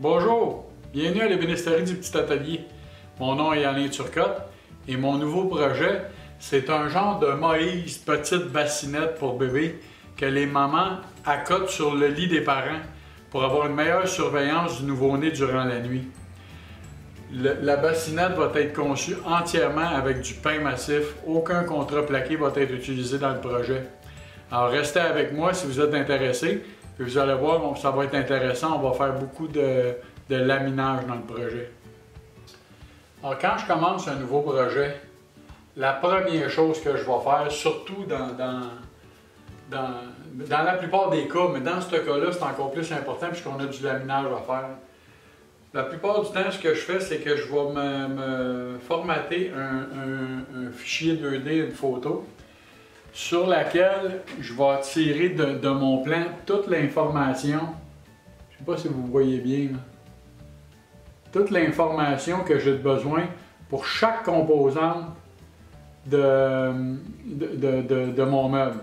Bonjour, bienvenue à l'ébénisterie du Petit Atelier. Mon nom est Alain Turcotte et mon nouveau projet, c'est un genre de Moïse petite bassinette pour bébé que les mamans accotent sur le lit des parents pour avoir une meilleure surveillance du nouveau-né durant la nuit. La bassinette va être conçue entièrement avec du pain massif, aucun contreplaqué va être utilisé dans le projet. Alors restez avec moi si vous êtes intéressé. Puis vous allez voir, ça va être intéressant, on va faire beaucoup de laminage dans le projet. Alors quand je commence un nouveau projet, la première chose que je vais faire, surtout dans la plupart des cas, mais dans ce cas-là, c'est encore plus important puisqu'on a du laminage à faire. La plupart du temps, ce que je fais, c'est que je vais me formater un fichier 2D, une photo, sur laquelle je vais tirer de mon plan toute l'information. Je ne sais pas si vous voyez bien, là. Toute l'information que j'ai besoin pour chaque composante de mon meuble.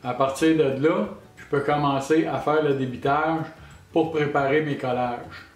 À partir de là, je peux commencer à faire le débitage pour préparer mes collages.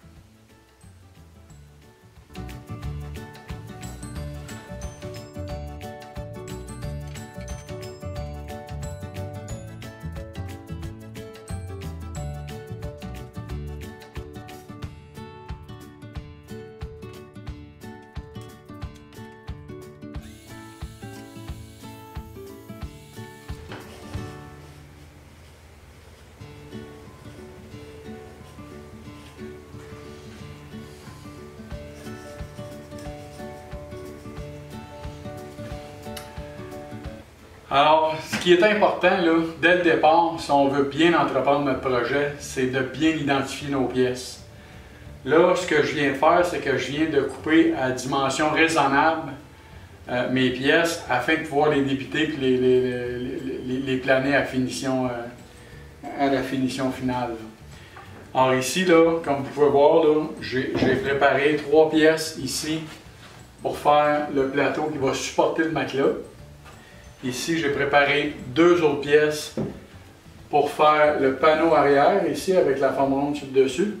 Alors, ce qui est important, là, dès le départ, si on veut bien entreprendre notre projet, c'est de bien identifier nos pièces. Là, ce que je viens de faire, c'est que je viens de couper à dimension raisonnable mes pièces afin de pouvoir les débiter et les planer à la finition finale. Alors ici, là, comme vous pouvez voir, j'ai préparé 3 pièces ici pour faire le plateau qui va supporter le matelas. Ici, j'ai préparé 2 autres pièces pour faire le panneau arrière, ici avec la forme ronde sur le dessus.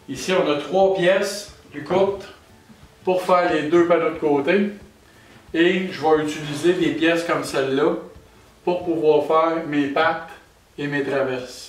Ici, on a 3 pièces plus courtes pour faire les 2 panneaux de côté. Et je vais utiliser des pièces comme celle-là pour pouvoir faire mes pattes et mes traverses.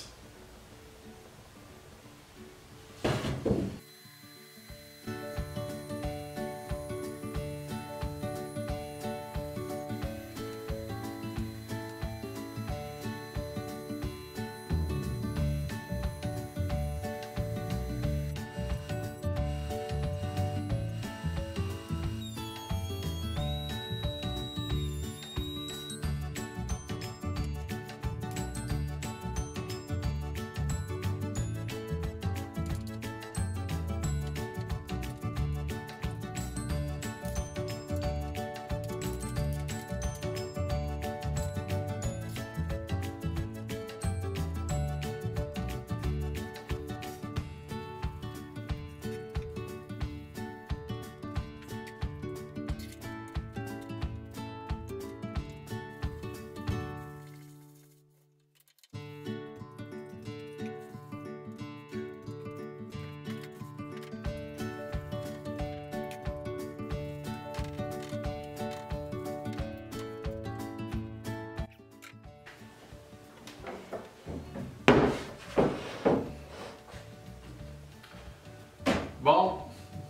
Bon,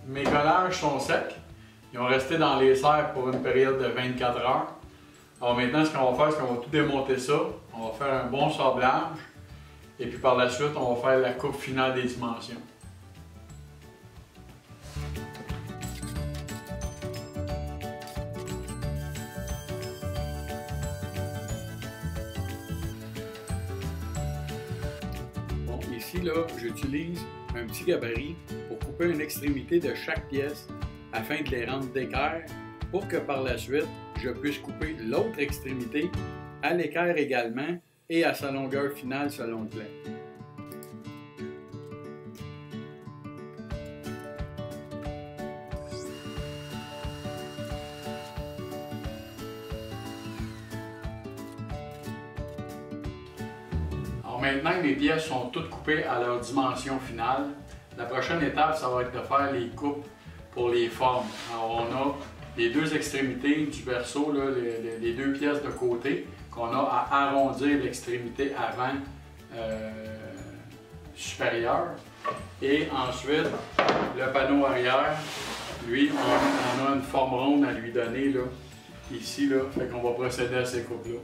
mes collages sont secs. Ils ont resté dans les serres pour une période de 24 heures. Alors maintenant, ce qu'on va faire, c'est qu'on va tout démonter ça. On va faire un bon sablage. Et puis par la suite, on va faire la coupe finale des dimensions. Bon, ici, là, j'utilise un petit gabarit pour couper une extrémité de chaque pièce afin de les rendre d'équerre pour que par la suite, je puisse couper l'autre extrémité à l'équerre également et à sa longueur finale selon le plan. Alors maintenant que mes pièces sont toutes coupées à leur dimension finale, La prochaine étape, ça va être de faire les coupes pour les formes. Alors, on a les deux extrémités du berceau, là, les deux pièces de côté, qu'on a à arrondir l'extrémité avant supérieure. Et ensuite, le panneau arrière, lui, on a une forme ronde à lui donner, là, ici, là, fait qu'on va procéder à ces coupes-là.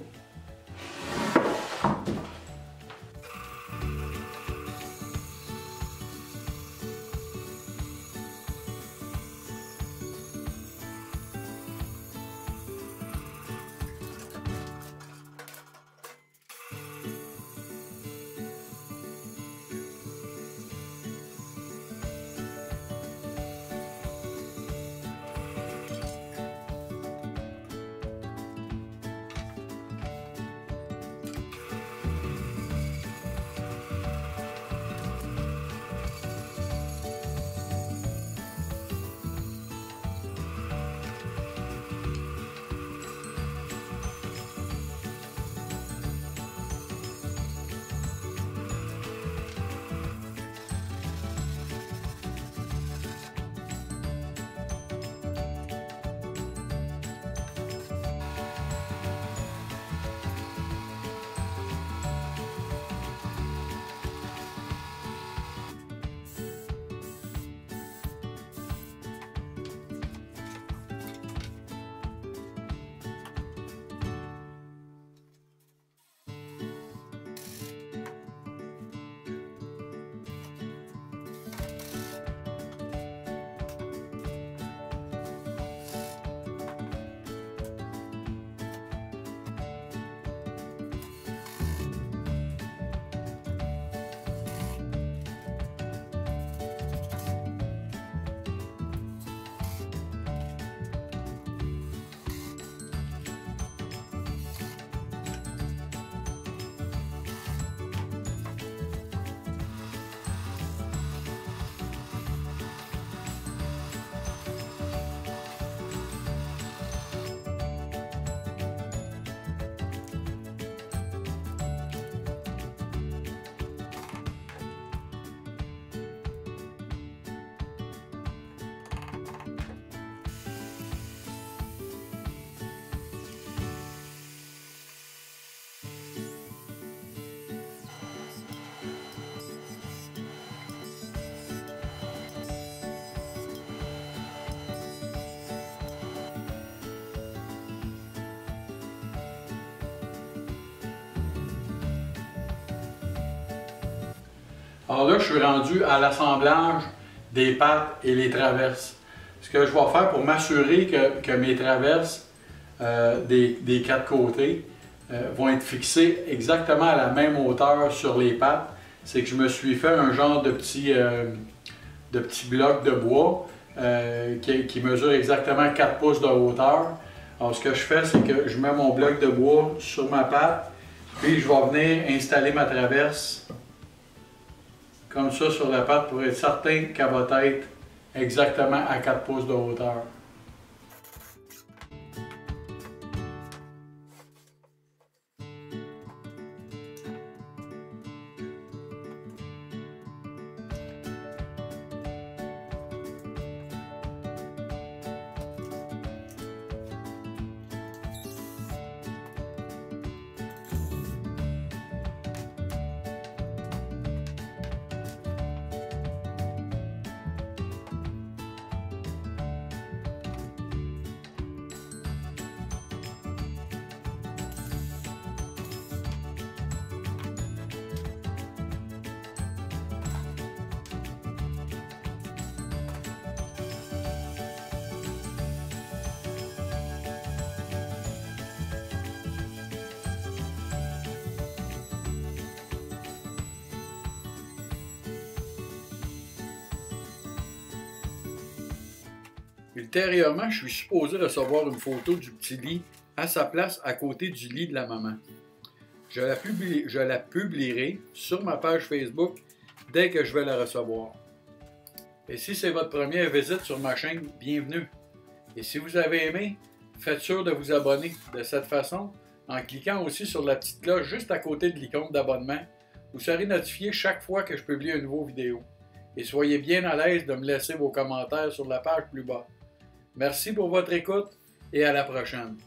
Alors là, je suis rendu à l'assemblage des pattes et les traverses. Ce que je vais faire pour m'assurer que mes traverses des quatre côtés vont être fixées exactement à la même hauteur sur les pattes, c'est que je me suis fait un genre de petit bloc de bois qui mesure exactement 4 pouces de hauteur. Alors ce que je fais, c'est que je mets mon bloc de bois sur ma patte, puis je vais venir installer ma traverse comme ça sur la patte pour être certain qu'elle va être exactement à 4 pouces de hauteur. Ultérieurement, je suis supposé recevoir une photo du petit lit à sa place à côté du lit de la maman. Je la publierai sur ma page Facebook dès que je vais la recevoir. Et si c'est votre première visite sur ma chaîne, bienvenue. Et si vous avez aimé, faites sûr de vous abonner. De cette façon, en cliquant aussi sur la petite cloche juste à côté de l'icône d'abonnement, vous serez notifié chaque fois que je publie une nouvelle vidéo. et soyez bien à l'aise de me laisser vos commentaires sur la page plus bas. Merci pour votre écoute et à la prochaine.